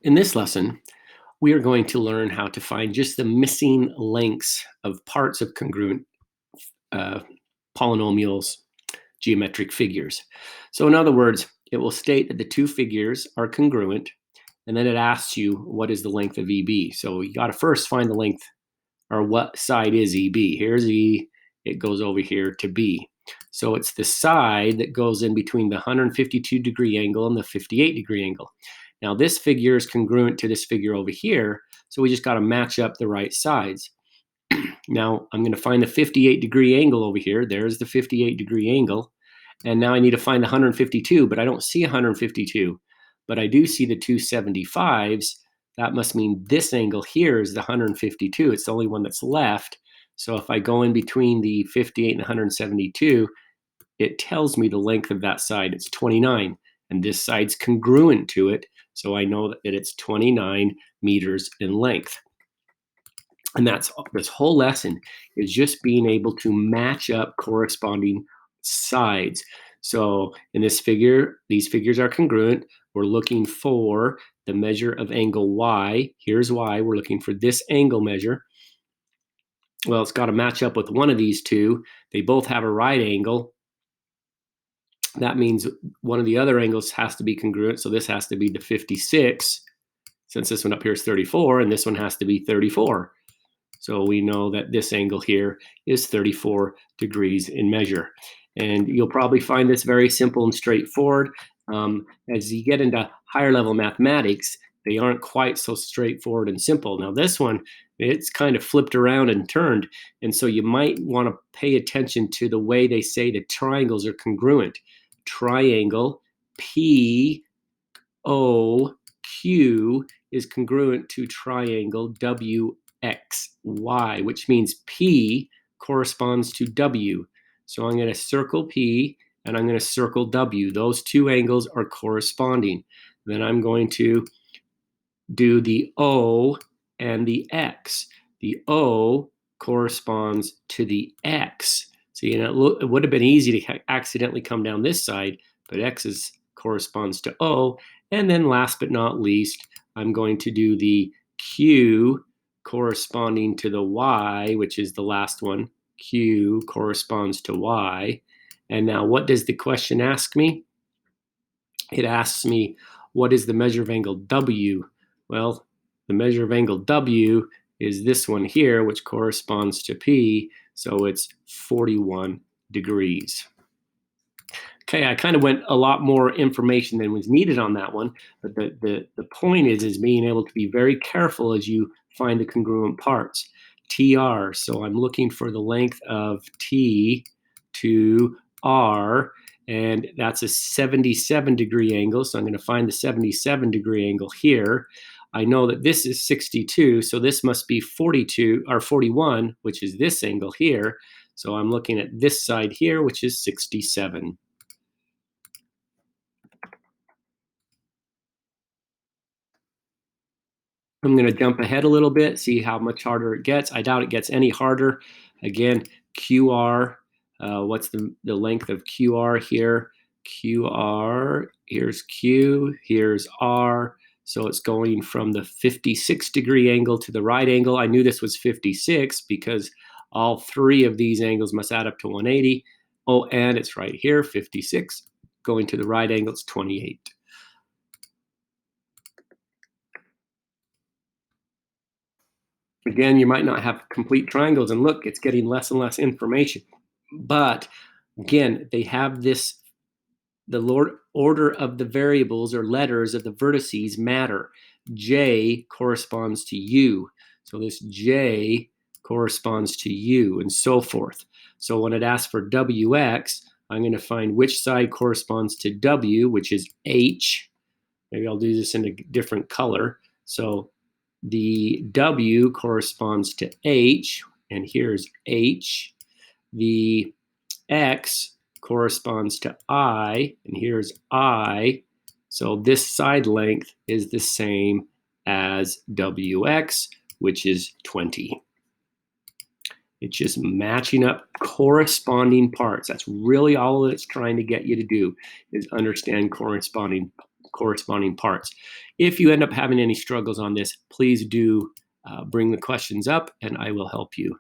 In this lesson, we are going to learn how to find just the missing lengths of parts of congruent uh, polynomials, geometric figures. So in other words, it will state that the two figures are congruent, and then it asks you what is the length of EB. So you got to first find the length, or what side is EB. Here's E, it goes over here to B. So it's the side that goes in between the 152-degree angle and the 58-degree angle. Now this figure is congruent to this figure over here, so we just got to match up the right sides. Now I'm going to find the 58-degree angle over here. There's the 58-degree angle. And now I need to find the 152, but I don't see 152. But I do see the 275s. That must mean this angle here is the 152. It's the only one that's left. So if I go in between the 58 and 172, it tells me the length of that side. It's 29. And this side's congruent to it. So I know that it's 29 meters in length. And that's this whole lesson is just being able to match up corresponding sides. So in this figure, these figures are congruent. We're looking for the measure of angle Y. Here's Y. We're looking for this angle measure. Well, it's got to match up with one of these two. They both have a right angle. That means one of the other angles has to be congruent. So this has to be the 56, since this one up here is 34, and this one has to be 34. So we know that this angle here is 34 degrees in measure. And you'll probably find this very simple and straightforward. As you get into higher level mathematics, they aren't quite so straightforward and simple. Now this one, it's kind of flipped around and turned. And so you might want to pay attention to the way they say the triangles are congruent. Triangle POQ is congruent to triangle WXY, which means P corresponds to W. So I'm going to circle P and I'm going to circle W. Those two angles are corresponding. Then I'm going to do the O and the X. The O corresponds to the X. So it would have been easy to accidentally come down this side, but X corresponds to O. And then last but not least, I'm going to do the Q corresponding to the Y, which is the last one. Q corresponds to Y. And now what does the question ask me? It asks me, what is the measure of angle W? Well, the measure of angle W is this one here, which corresponds to P, so it's 41 degrees. Okay, I kind of went a lot more information than was needed on that one, but the point is being able to be very careful as you find the congruent parts. TR, so I'm looking for the length of T to R, and that's a 77-degree angle, so I'm going to find the 77-degree angle here. I know that this is 62, so this must be 42 or 41, which is this angle here. So I'm looking at this side here, which is 67. I'm going to jump ahead a little bit, see how much harder it gets. I doubt it gets any harder. Again, QR, what's the length of QR here? QR, here's Q, here's R. So it's going from the 56-degree angle to the right angle. I knew this was 56 because all three of these angles must add up to 180. Oh, and it's right here, 56. Going to the right angle, it's 28. Again, you might not have complete triangles, and look, it's getting less and less information. But again, they have this, the order of the variables or letters of the vertices matter. J corresponds to U. So this J corresponds to U and so forth. So when it asks for WX, I'm going to find which side corresponds to W, which is H. Maybe I'll do this in a different color. So the W corresponds to H, and here's H. The X corresponds to I, and here's I. So this side length is the same as WX, which is 20. It's just matching up corresponding parts. That's really all that it's trying to get you to do, is understand corresponding corresponding parts. If you end up having any struggles on this, please do bring the questions up and I will help you.